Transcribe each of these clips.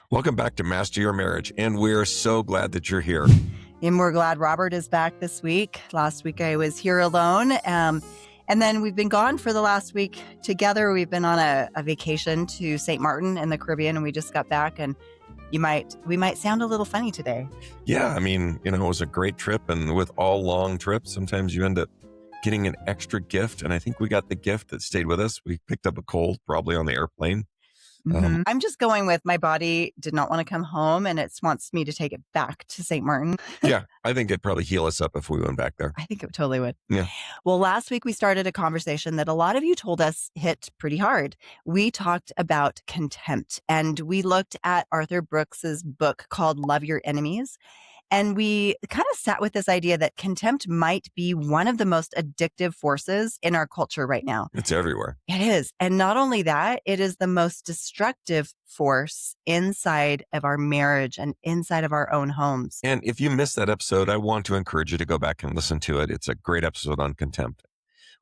Welcome back to Master Your Marriage, and we're so glad that you're here. And we're glad Robert is back this week. Last week I was here alone. And then we've been gone for the last week together. We've been on a vacation to St. Martin in the Caribbean, and we just got back, and we might sound a little funny today. Yeah, I mean, it was a great trip, and with all long trips, sometimes you end up getting an extra gift, and I think we got the gift that stayed with us. We picked up a cold, probably on the airplane. I'm just going with my body did not want to come home, and it wants me to take it back to St. Martin. Yeah, I think it'd probably heal us up if we went back there. I think it totally would. Yeah. Well, last week we started a conversation that a lot of you told us hit pretty hard. We talked about contempt, and we looked at Arthur Brooks's book called Love Your Enemies. And we kind of sat with this idea that contempt might be one of the most addictive forces in our culture right now. It's everywhere. It is. And not only that, it is the most destructive force inside of our marriage and inside of our own homes. And if you missed that episode, I want to encourage you to go back and listen to it. It's a great episode on contempt.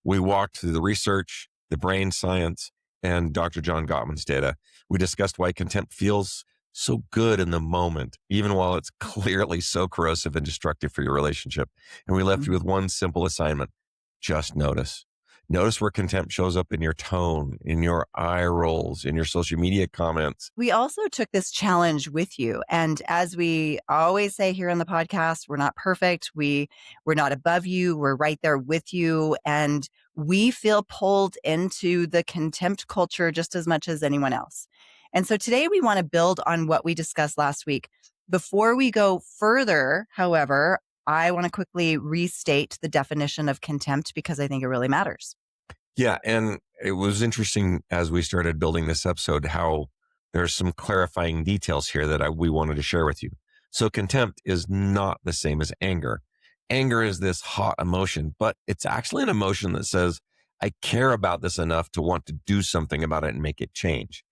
We walked through the research, the brain science, and Dr. John Gottman's data. We discussed why contempt feels so good in the moment, even while it's clearly so corrosive and destructive for your relationship. And we left you with one simple assignment. Just notice. Notice where contempt shows up in your tone, in your eye rolls, in your social media comments. We also took this challenge with you. And as we always say here on the podcast, we're not perfect. We're not above you. We're right there with you. And we feel pulled into the contempt culture just as much as anyone else. And so today we want to build on what we discussed last week. Before we go further, however, I want to quickly restate the definition of contempt because I think it really matters. Yeah. And it was interesting as we started building this episode, how there's some clarifying details here that we wanted to share with you. So contempt is not the same as anger. Anger is this hot emotion, but it's actually an emotion that says, I care about this enough to want to do something about it and make it change.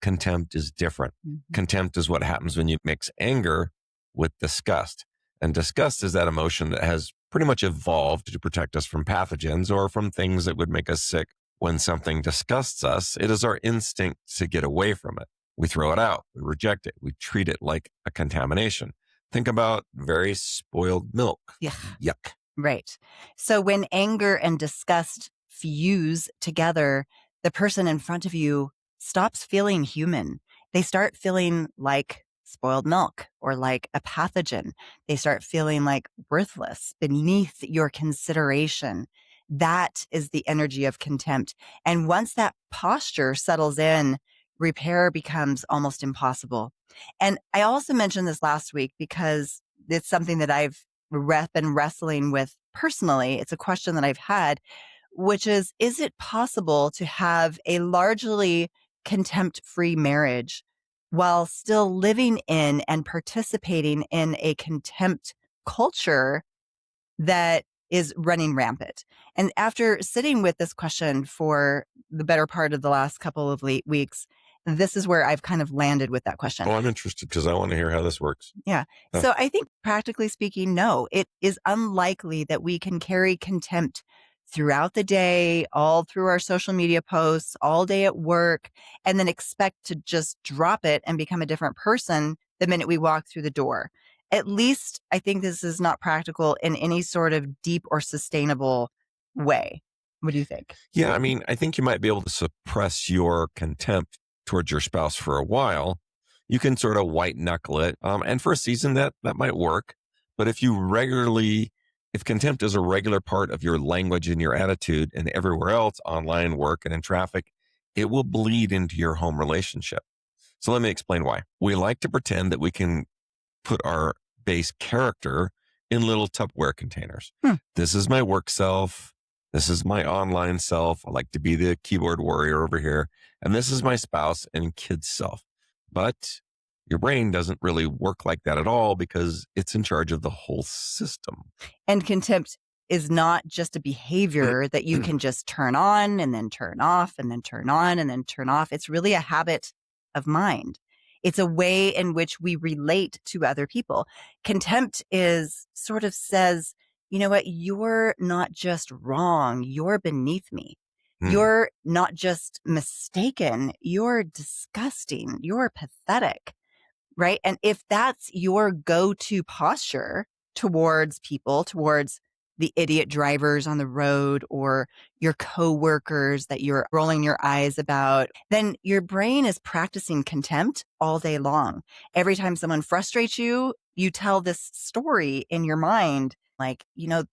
Contempt is different. Mm-hmm. Contempt is what happens when you mix anger with disgust. And disgust is that emotion that has pretty much evolved to protect us from pathogens or from things that would make us sick. When something disgusts us, it is our instinct to get away from it. We throw it out. We reject it. We treat it like a contamination. Think about very spoiled milk. Yuck. Right. So when anger and disgust fuse together, the person in front of you stops feeling human. They start feeling like spoiled milk or like a pathogen. They start feeling like worthless, beneath your consideration. That is the energy of contempt. And once that posture settles in, repair becomes almost impossible. And I also mentioned this last week because it's something that I've been wrestling with personally. It's a question that I've had, which is it possible to have a largely contempt-free marriage while still living in and participating in a contempt culture that is running rampant? And after sitting with this question for the better part of the last couple of weeks, this is where I've kind of landed with that question. Oh, I'm interested because I want to hear how this works. Yeah. So I think practically speaking, no, it is unlikely that we can carry contempt throughout the day, all through our social media posts, all day at work, and then expect to just drop it and become a different person the minute we walk through the door. At least I think this is not practical in any sort of deep or sustainable way. What do you think? Yeah, I mean, I think you might be able to suppress your contempt towards your spouse for a while. You can sort of white knuckle it. And for a season that might work. But if contempt is a regular part of your language and your attitude and everywhere else, online, work, and in traffic, it will bleed into your home relationship. So let me explain why. We like to pretend that we can put our base character in little Tupperware containers. This is my work self. This is my online self. I like to be the keyboard warrior over here. And this is my spouse and kids self. But your brain doesn't really work like that at all because it's in charge of the whole system. And contempt is not just a behavior that you can just turn on and then turn off and then turn on and then turn off. It's really a habit of mind. It's a way in which we relate to other people. Contempt sort of says, you know what? You're not just wrong. You're beneath me. You're not just mistaken. You're disgusting. You're pathetic. right? And if that's your go-to posture towards people, towards the idiot drivers on the road or your coworkers that you're rolling your eyes about, then your brain is practicing contempt all day long. Every time someone frustrates you, you tell this story in your mind, like,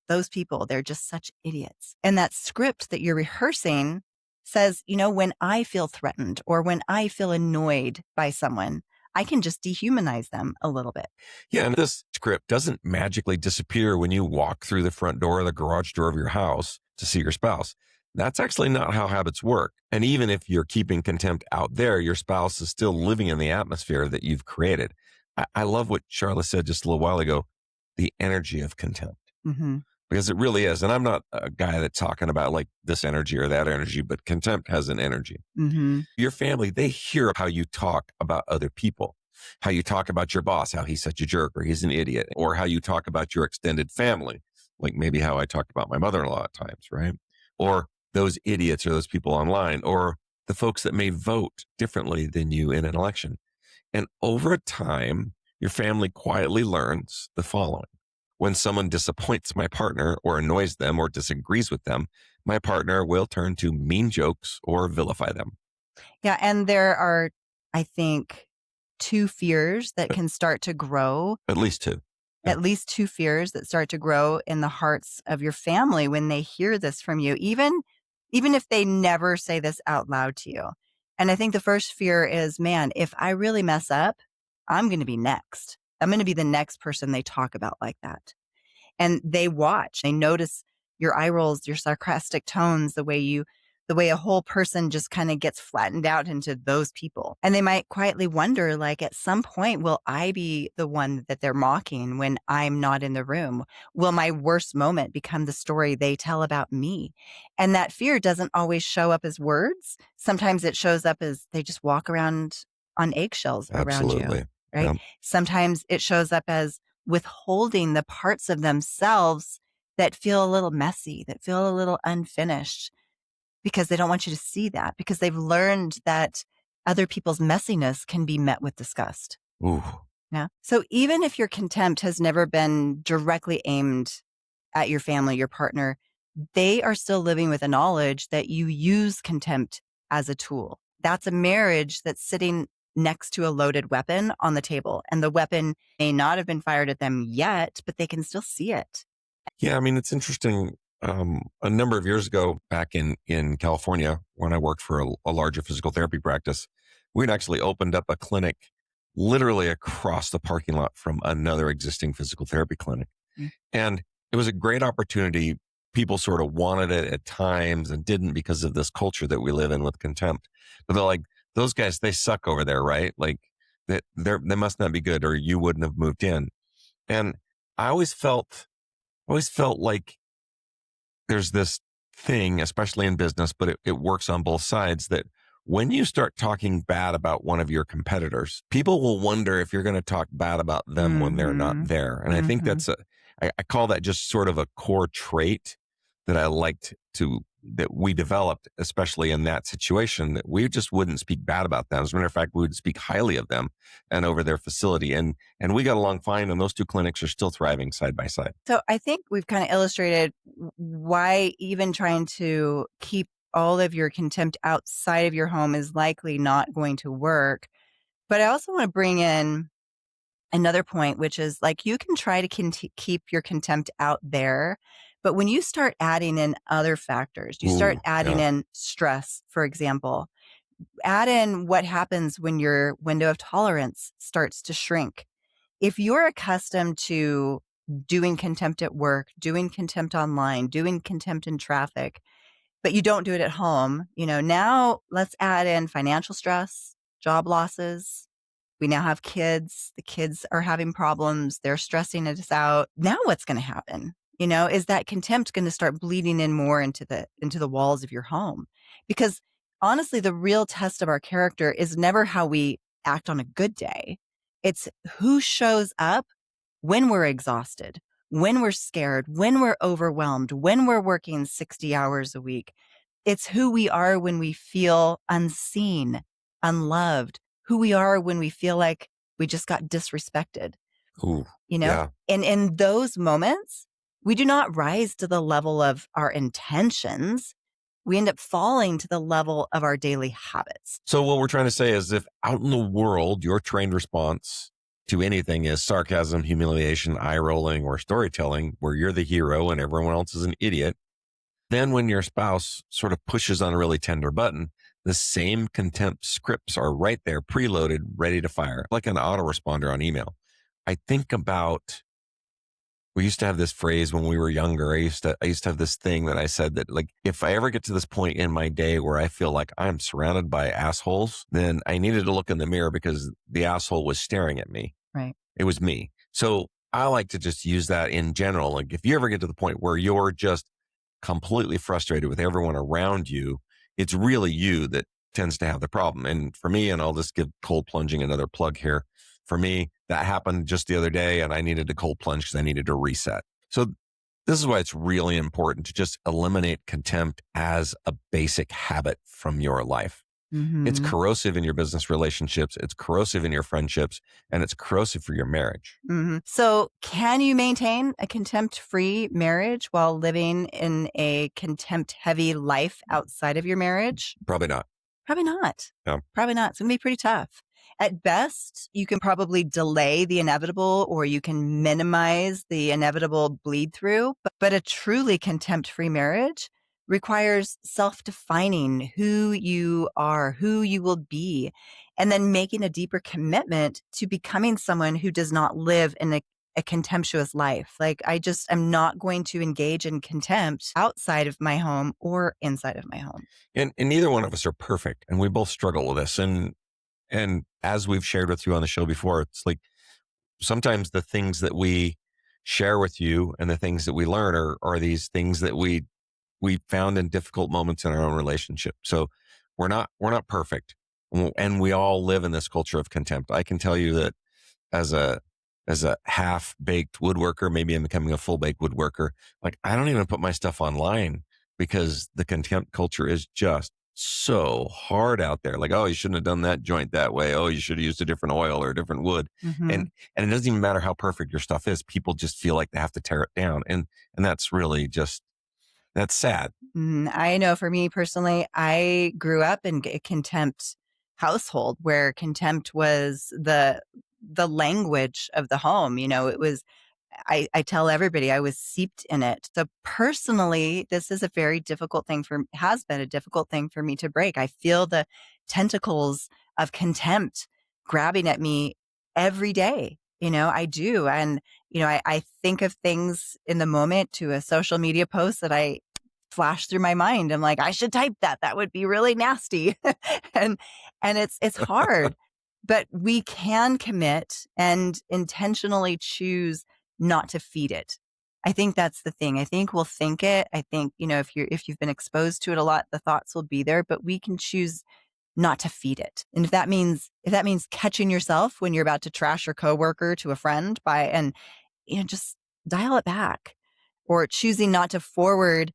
those people, they're just such idiots. And that script that you're rehearsing says, when I feel threatened or when I feel annoyed by someone, I can just dehumanize them a little bit. Yeah, and this script doesn't magically disappear when you walk through the front door or the garage door of your house to see your spouse. That's actually not how habits work. And even if you're keeping contempt out there, your spouse is still living in the atmosphere that you've created. I love what Charlotte said just a little while ago, the energy of contempt. Mm-hmm. Because it really is. And I'm not a guy that's talking about like this energy or that energy, but contempt has an energy. Mm-hmm. Your family, they hear how you talk about other people, how you talk about your boss, how he's such a jerk or he's an idiot, or how you talk about your extended family, like maybe how I talked about my mother-in-law at times, right? Or those idiots or those people online, or the folks that may vote differently than you in an election. And over time, your family quietly learns the following. When someone disappoints my partner or annoys them or disagrees with them, my partner will turn to mean jokes or vilify them. Yeah. And there are, I think, two fears that can start to grow. At least two. Yeah. At least two fears that start to grow in the hearts of your family when they hear this from you, even if they never say this out loud to you. And I think the first fear is, man, if I really mess up, I'm going to be next. I'm going to be the next person they talk about like that. And they watch, they notice your eye rolls, your sarcastic tones, the way a whole person just kind of gets flattened out into those people. And they might quietly wonder, like, at some point, will I be the one that they're mocking when I'm not in the room? Will my worst moment become the story they tell about me? And that fear doesn't always show up as words. Sometimes it shows up as they just walk around on eggshells around you, Absolutely. right? Yeah. Sometimes it shows up as withholding the parts of themselves that feel a little messy, that feel a little unfinished, because they don't want you to see that, because they've learned that other people's messiness can be met with disgust. Ooh. Yeah. So even if your contempt has never been directly aimed at your family, your partner, they are still living with the knowledge that you use contempt as a tool. That's a marriage that's sitting next to a loaded weapon on the table. And the weapon may not have been fired at them yet, but they can still see it. Yeah, I mean, it's interesting. A number of years ago, back in California, when I worked for a larger physical therapy practice, we'd actually opened up a clinic literally across the parking lot from another existing physical therapy clinic. Mm. And it was a great opportunity. People sort of wanted it at times and didn't because of this culture that we live in with contempt. But they're like, those guys, they suck over there, right? Like they must not be good or you wouldn't have moved in. And I always felt like there's this thing, especially in business, but it works on both sides, that when you start talking bad about one of your competitors, people will wonder if you're going to talk bad about them when they're not there. And I think that's I call that just sort of a core trait that I liked that we developed, especially in that situation, that we just wouldn't speak bad about them. As a matter of fact, we would speak highly of them and over their facility. And we got along fine. And those two clinics are still thriving side by side. So I think we've kind of illustrated why even trying to keep all of your contempt outside of your home is likely not going to work. But I also want to bring in another point, which is like, you can try to keep your contempt out there. But when you start adding in other factors, you start adding in stress, for example, add in what happens when your window of tolerance starts to shrink. If you're accustomed to doing contempt at work, doing contempt online, doing contempt in traffic, but you don't do it at home, now let's add in financial stress, job losses. We now have kids. The kids are having problems. They're stressing us out. Now what's going to happen? Is that contempt going to start bleeding in more into the walls of your home? Because honestly, the real test of our character is never how we act on a good day. It's who shows up when we're exhausted, when we're scared, when we're overwhelmed, when we're working 60 hours a week. It's who we are when we feel unseen, unloved, who we are when we feel like We just got disrespected, Ooh, you know? yeah. And in those moments, we do not rise to the level of our intentions. We end up falling to the level of our daily habits. So what we're trying to say is if out in the world, your trained response to anything is sarcasm, humiliation, eye rolling, or storytelling, where you're the hero and everyone else is an idiot, then when your spouse sort of pushes on a really tender button, the same contempt scripts are right there, preloaded, ready to fire, like an autoresponder on email. I think about, we used to have this phrase when we were younger. I used to have this thing that I said that, like, if I ever get to this point in my day where I feel like I'm surrounded by assholes, then I needed to look in the mirror because the asshole was staring at me. Right. It was me. So I like to just use that in general. Like, if you ever get to the point where you're just completely frustrated with everyone around you, it's really you that tends to have the problem. And for me, and I'll just give cold plunging another plug here. For me, that happened just the other day and I needed to cold plunge because I needed to reset. So this is why it's really important to just eliminate contempt as a basic habit from your life. It's corrosive in your business relationships. It's corrosive in your friendships, and it's corrosive for your marriage. So can you maintain a contempt-free marriage while living in a contempt-heavy life outside of your marriage? Probably not. Probably not. No. Probably not. It's going to be pretty tough. At best, you can probably delay the inevitable or you can minimize the inevitable bleed through. But a truly contempt-free marriage requires self-defining who you are, who you will be, and then making a deeper commitment to becoming someone who does not live in a contemptuous life. Like, I'm not going to engage in contempt outside of my home or inside of my home. And neither one of us are perfect, and we both struggle with this. And as we've shared with you on the show before, it's like sometimes the things that we share with you and the things that we learn are these things that we found in difficult moments in our own relationship. So we're not perfect, and we all live in this culture of contempt. I can tell you that as a half-baked woodworker, maybe I'm becoming a full-baked woodworker. Like, I don't even put my stuff online because the contempt culture is just so hard out there. Like, oh, you shouldn't have done that joint that way. Oh, you should have used a different oil or a different wood. And it doesn't even matter how perfect your stuff is. People just feel like they have to tear it down. And that's really just, that's sad. I know for me personally, I grew up in a contempt household where contempt was the language of the home. It was, I tell everybody I was seeped in it. So personally, this is a very difficult thing has been a difficult thing for me to break. I feel the tentacles of contempt grabbing at me every day. I do. And, I think of things in the moment to a social media post that I flash through my mind. I'm like, I should type that. That would be really nasty. and it's hard, but we can commit and intentionally choose not to feed it. I think that's the thing. I think we'll think it. I think, if you've been exposed to it a lot, the thoughts will be there, but we can choose not to feed it. And if that means catching yourself when you're about to trash your coworker to a friend just dial it back, or choosing not to forward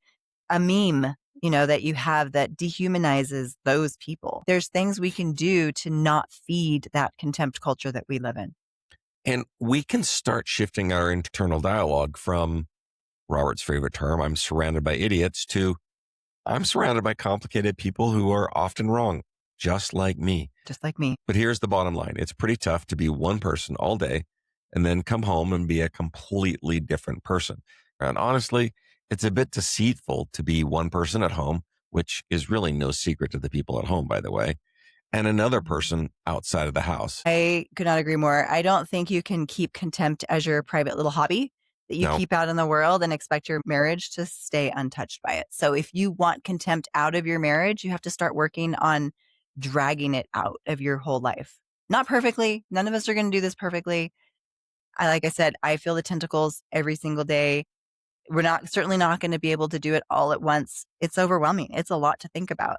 a meme, that you have that dehumanizes those people. There's things we can do to not feed that contempt culture that we live in. And we can start shifting our internal dialogue from Robert's favorite term, I'm surrounded by idiots, to I'm surrounded by complicated people who are often wrong, just like me. Just like me. But here's the bottom line. It's pretty tough to be one person all day and then come home and be a completely different person. And honestly, it's a bit deceitful to be one person at home, which is really no secret to the people at home, by the way, and another person outside of the house. I could not agree more. I don't think you can keep contempt as your private little hobby that you keep out in the world and expect your marriage to stay untouched by it. So if you want contempt out of your marriage, you have to start working on dragging it out of your whole life. Not perfectly. None of us are going to do this perfectly. Like I said, I feel the tentacles every single day. We're certainly not going to be able to do it all at once. It's overwhelming. It's a lot to think about.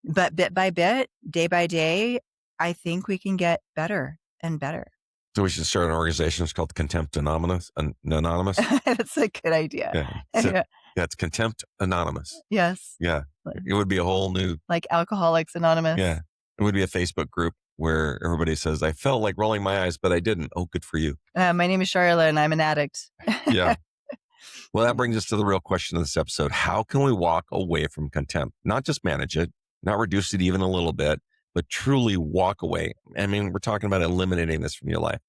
But bit by bit, day by day, I think we can get better and better. So we should start an organization. It's called Contempt Anonymous. That's a good idea. Yeah. So, it's Contempt Anonymous. Yes. Yeah. It would be a whole new... Like Alcoholics Anonymous. Yeah. It would be a Facebook group. where everybody says, I felt like rolling my eyes, but I didn't. Oh, good for you. My name is Charlotte and I'm an addict. Yeah. Well, that brings us to the real question of this episode. How can we walk away from contempt? Not just manage it, not reduce it even a little bit, but truly walk away. I mean, we're talking about eliminating this from your life.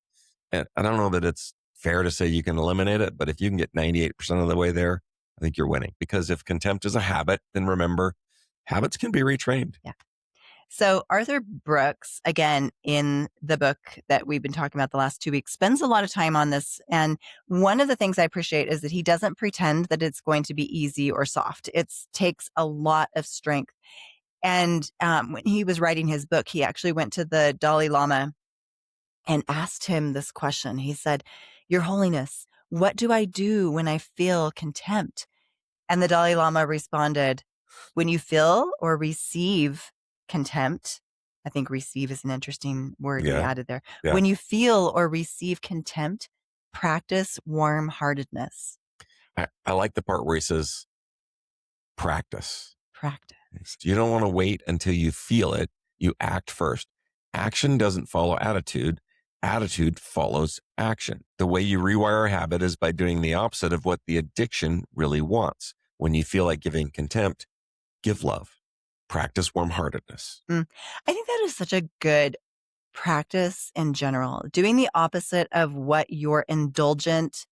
And I don't know that it's fair to say you can eliminate it, but if you can get 98% of the way there, I think you're winning. Because if contempt is a habit, then remember, habits can be retrained. Yeah. So Arthur Brooks, again, in the book that we've been talking about the last 2 weeks, spends a lot of time on this. And one of the things I appreciate is that he doesn't pretend that it's going to be easy or soft. It takes a lot of strength. And when he was writing his book, he actually went to the Dalai Lama and asked him this question. He said, Your Holiness, what do I do when I feel contempt? And the Dalai Lama responded, when you feel or receive contempt, I think receive is an interesting word he added there. Yeah. When you feel or receive contempt, practice warm-heartedness. I like the part where he says, practice. Practice. You don't want to wait until you feel it. You act first. Action doesn't follow attitude. Attitude follows action. The way you rewire a habit is by doing the opposite of what the addiction really wants. When you feel like giving contempt, give love. Practice warm-heartedness. I think that is such a good practice in general. Doing the opposite of what your indulgent,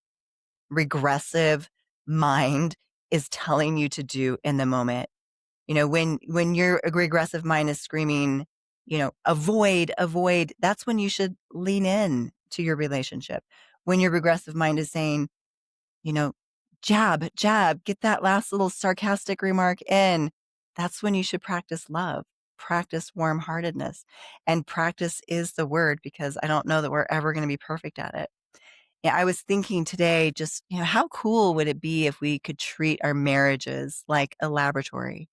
regressive mind is telling you to do in the moment. You know, when your regressive mind is screaming, avoid, that's when you should lean in to your relationship. When your regressive mind is saying, jab, get that last little sarcastic remark in, that's when you should practice love, practice warm-heartedness. And practice is the word, because I don't know that we're ever going to be perfect at it. Yeah, I was thinking today, just, how cool would it be if we could treat our marriages like a laboratory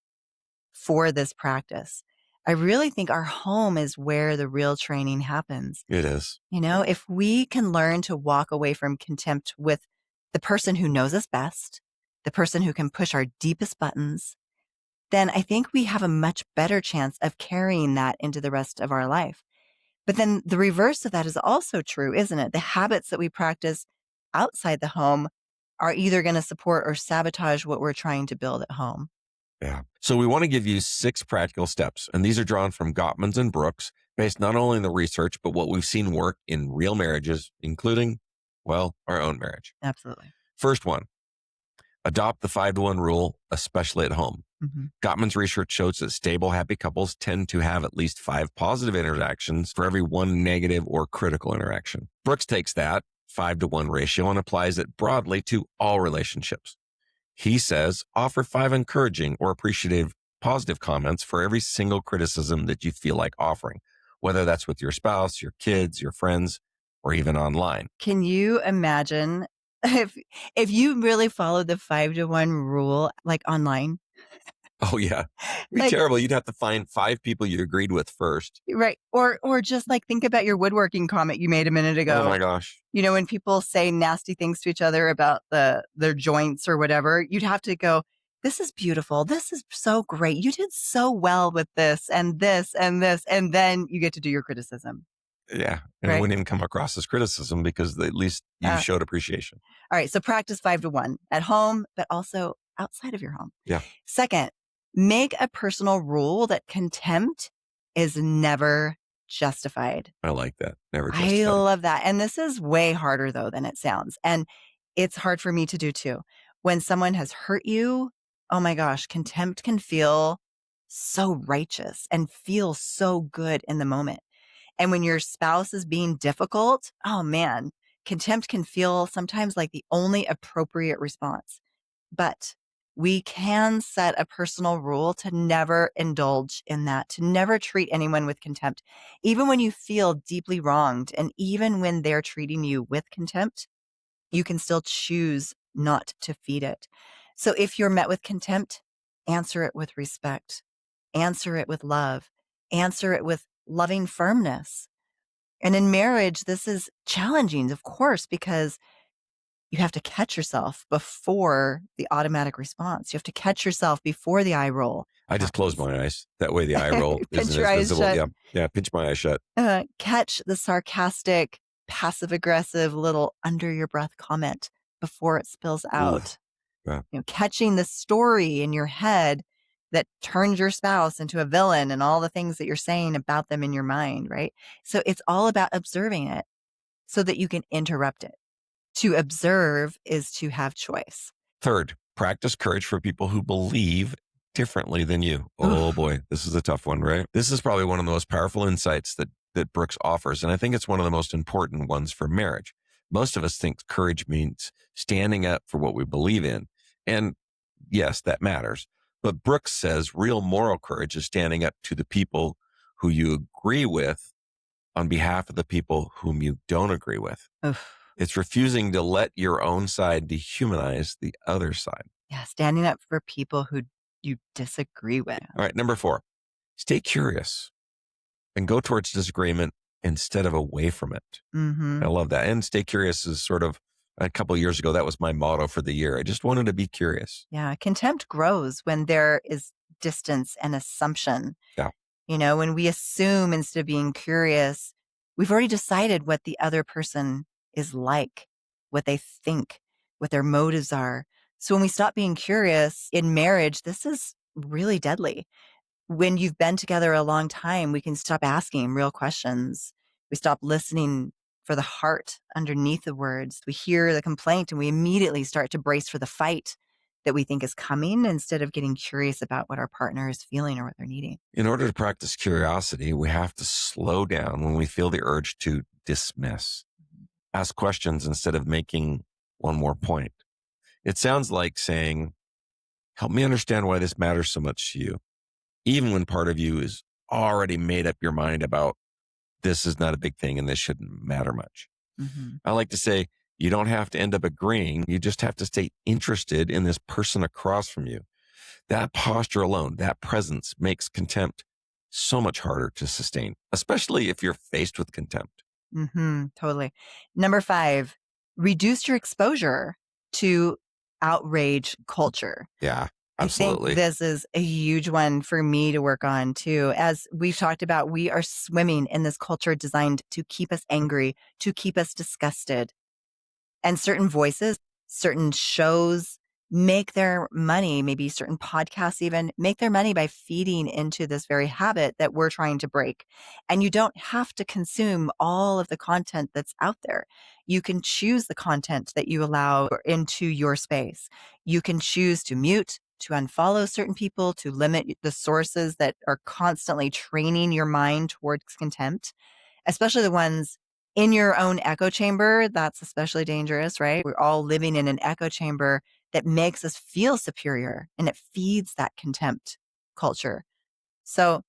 for this practice? I really think our home is where the real training happens. It is. If we can learn to walk away from contempt with the person who knows us best, the person who can push our deepest buttons, then I think we have a much better chance of carrying that into the rest of our life. But then the reverse of that is also true, isn't it? The habits that we practice outside the home are either going to support or sabotage what we're trying to build at home. Yeah. So we want to give you 6 practical steps, and these are drawn from Gottman's and Brooks, based not only on the research, but what we've seen work in real marriages, including, our own marriage. Absolutely. First one, adopt the 5-to-1 rule, especially at home. Mm-hmm. Gottman's research shows that stable, happy couples tend to have at least 5 positive interactions for every 1 negative or critical interaction. Brooks takes that 5-to-1 ratio and applies it broadly to all relationships. He says, offer 5 encouraging or appreciative positive comments for every single criticism that you feel like offering, whether that's with your spouse, your kids, your friends, or even online. Can you imagine if you really followed the 5-to-1 rule, like online? Oh, yeah. It'd be terrible. You'd have to find 5 people you agreed with first. Right. Or just like think about your woodworking comment you made a minute ago. Oh, my gosh. When people say nasty things to each other about their joints or whatever, you'd have to go, this is beautiful. This is so great. You did so well with this and this and this. And then you get to do your criticism. Yeah. And it wouldn't even come across as criticism because at least you showed appreciation. All right. So practice 5-to-1 at home, but also outside of your home. Yeah. Second, make a personal rule that contempt is never justified. I like that. Never justified. I love that. And this is way harder, though, than it sounds. And it's hard for me to do, too. When someone has hurt you, oh my gosh, contempt can feel so righteous and feel so good in the moment. And when your spouse is being difficult, oh man, contempt can feel sometimes like the only appropriate response. But we can set a personal rule to never indulge in that, to never treat anyone with contempt, even when you feel deeply wronged. And even when they're treating you with contempt, you can still choose not to feed it. So if you're met with contempt, answer it with respect, answer it with love, answer it with loving firmness. And in marriage, this is challenging, of course, because you have to catch yourself before the automatic response. You have to catch yourself before the eye roll I just close happens. my eyes. That way the eye roll Pinch isn't your as eyes visible. shut. Yeah. Yeah. Pinch my eyes shut. Catch the sarcastic, passive aggressive little under your breath comment before it spills Ooh. out. Yeah. Catching the story in your head that turns your spouse into a villain and all the things that you're saying about them in your mind, right? So it's all about observing it so that you can interrupt it. To observe is to have choice. Third, practice courage for people who believe differently than you. Oh Oof. boy, this is a tough one, right? This is probably one of the most powerful insights that Brooks offers. And I think it's one of the most important ones for marriage. Most of us think courage means standing up for what we believe in. And yes, that matters. But Brooks says real moral courage is standing up to the people who you agree with on behalf of the people whom you don't agree with. Oof. It's refusing to let your own side dehumanize the other side. Yeah, standing up for people who you disagree with. All right, number 4, stay curious and go towards disagreement instead of away from it. Mm-hmm. I love that. And stay curious is sort of a couple of years ago, that was my motto for the year. I just wanted to be curious. Yeah, contempt grows when there is distance and assumption. Yeah. When we assume instead of being curious, we've already decided what the other person is like, what they think, what their motives are. So when we stop being curious in marriage, this is really deadly. When you've been together a long time, we can stop asking real questions. We stop listening for the heart underneath the words. We hear the complaint and we immediately start to brace for the fight that we think is coming instead of getting curious about what our partner is feeling or what they're needing. In order to practice curiosity, we have to slow down when we feel the urge to dismiss. Ask questions instead of making one more point. It sounds like saying, help me understand why this matters so much to you, even when part of you is already made up your mind about this is not a big thing and this shouldn't matter much. Mm-hmm. I like to say, you don't have to end up agreeing. You just have to stay interested in this person across from you. That posture alone, that presence makes contempt so much harder to sustain, especially if you're faced with contempt. Mm-hmm. Totally. Number 5, reduce your exposure to outrage culture. Yeah, absolutely. I think this is a huge one for me to work on too. As we've talked about, we are swimming in this culture designed to keep us angry, to keep us disgusted. And certain voices, certain shows make their money, maybe certain podcasts even make their money by feeding into this very habit that we're trying to break. And you don't have to consume all of the content that's out there. You can choose the content that you allow into your space. You can choose to mute, to unfollow certain people, to limit the sources that are constantly training your mind towards contempt, especially the ones in your own echo chamber. That's especially dangerous, right? We're all living in an echo chamber that makes us feel superior and it feeds that contempt culture. So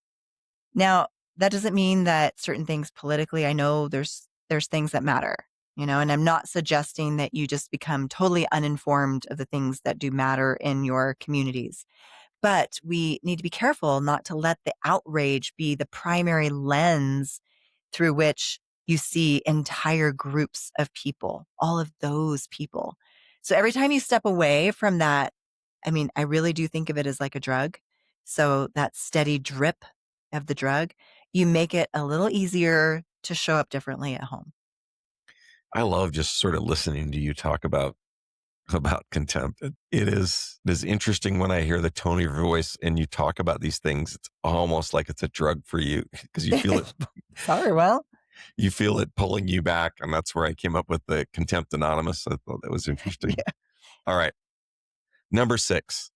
now that doesn't mean that certain things politically, I know there's things that matter, and I'm not suggesting that you just become totally uninformed of the things that do matter in your communities. But we need to be careful not to let the outrage be the primary lens through which you see entire groups of people, all of those people. So every time you step away from that, I really do think of it as like a drug. So that steady drip of the drug, you make it a little easier to show up differently at home. I love just sort of listening to you talk about contempt. It is interesting when I hear the tone of your voice and you talk about these things. It's almost like it's a drug for you because you feel it. Sorry, well, You feel it pulling you back, and that's where I came up with the Contempt Anonymous. I thought that was interesting. Yeah. All right, number 6.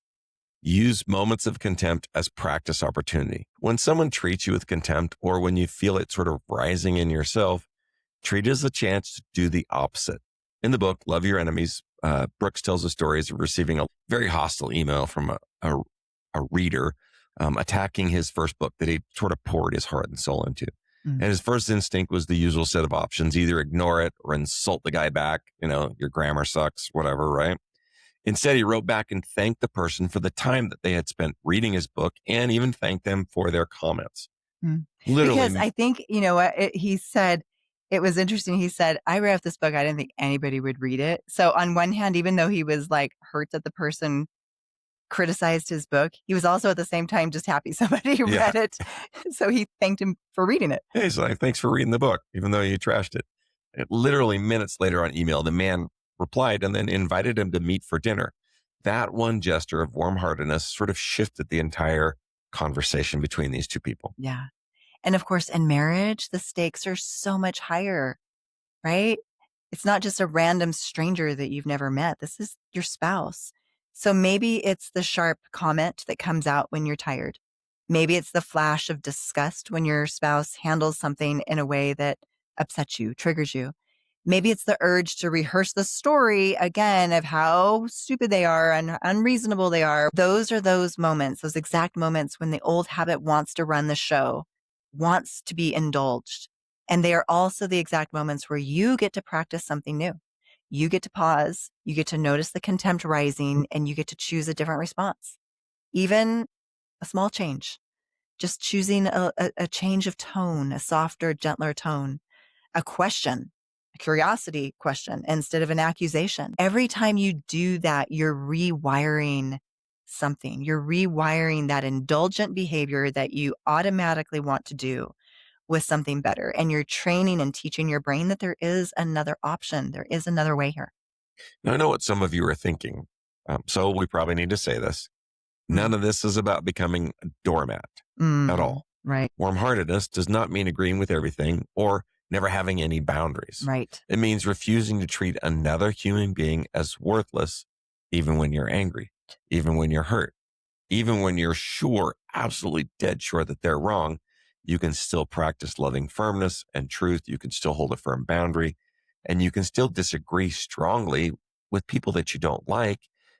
Use moments of contempt as practice opportunity. When someone treats you with contempt or when you feel it sort of rising in yourself, treat it as a chance to do the opposite. In the book, Love Your Enemies, Brooks tells the stories of receiving a very hostile email from a reader attacking his first book that he sort of poured his heart and soul into. And his first instinct was the usual set of options, either ignore it or insult the guy back. Your grammar sucks, whatever, right? Instead, he wrote back and thanked the person for the time that they had spent reading his book and even thanked them for their comments. Literally. Because I think, he said, It was interesting. He said, I wrote this book. I didn't think anybody would read it. So on one hand, even though he was like hurt that the person criticized his book, he was also at the same time just happy somebody Yeah. read it. So he thanked him for reading it. Hey, he's like, thanks for reading the book, even though you trashed it. Literally minutes later on email, the man replied and then invited him to meet for dinner. That one gesture of warm-heartedness sort of shifted the entire conversation between these two people. Yeah. And of course, in marriage, the stakes are so much higher, right? It's not just a random stranger that you've never met. This is your spouse. So maybe it's the sharp comment that comes out when you're tired. Maybe it's the flash of disgust when your spouse handles something in a way that upsets you, triggers you. Maybe it's the urge to rehearse the story again of how stupid they are and unreasonable they are. Those are those moments, those exact moments when the old habit wants to run the show, wants to be indulged. And they are also the exact moments where you get to practice something new. You get to pause, you get to notice the contempt rising, and you get to choose a different response. Even a small change, just choosing a change of tone, a softer, gentler tone, a question, a curiosity question instead of an accusation. Every time you do that, you're rewiring something. You're rewiring that indulgent behavior that you automatically want to do with something better. And you're training and teaching your brain that there is another option. There is another way here. Now, I know what some of you are thinking. So we probably need to say this. None of this is about becoming a doormat at all. Right. Warm-heartedness does not mean agreeing with everything or never having any boundaries. Right. It means refusing to treat another human being as worthless, even when you're angry, even when you're hurt, even when you're sure, absolutely dead sure that they're wrong. You can still practice loving firmness and truth. You can still hold a firm boundary, and you can still disagree strongly with people that you don't like.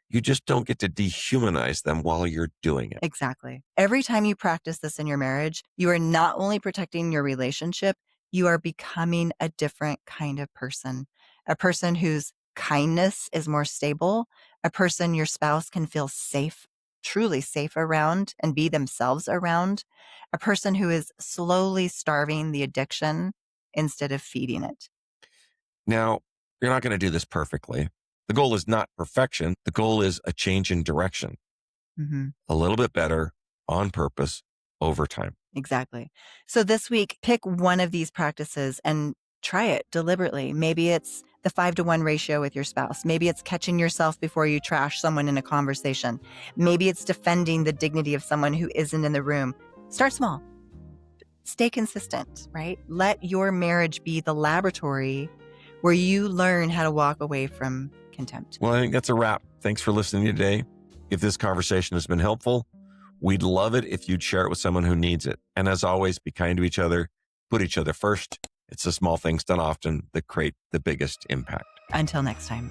You just don't get to dehumanize them while you're doing it. Exactly. Every time you practice this in your marriage, you are not only protecting your relationship, you are becoming a different kind of person, a person whose kindness is more stable, a person your spouse can feel safe, truly safe around and be themselves around, a person who is slowly starving the addiction instead of feeding it. Now, you're not going to do this perfectly. The goal is not perfection. The goal is a change in direction, a little bit better on purpose over time. Exactly. So this week, pick one of these practices and try it deliberately. Maybe it's the 5-to-1 ratio with your spouse. Maybe it's catching yourself before you trash someone in a conversation. Maybe it's defending the dignity of someone who isn't in the room. Start small. Stay consistent, right? Let your marriage be the laboratory where you learn how to walk away from contempt. Well, I think that's a wrap. Thanks for listening today. If this conversation has been helpful, we'd love it if you'd share it with someone who needs it. And as always, be kind to each other, put each other first. It's the small things done often that create the biggest impact. Until next time.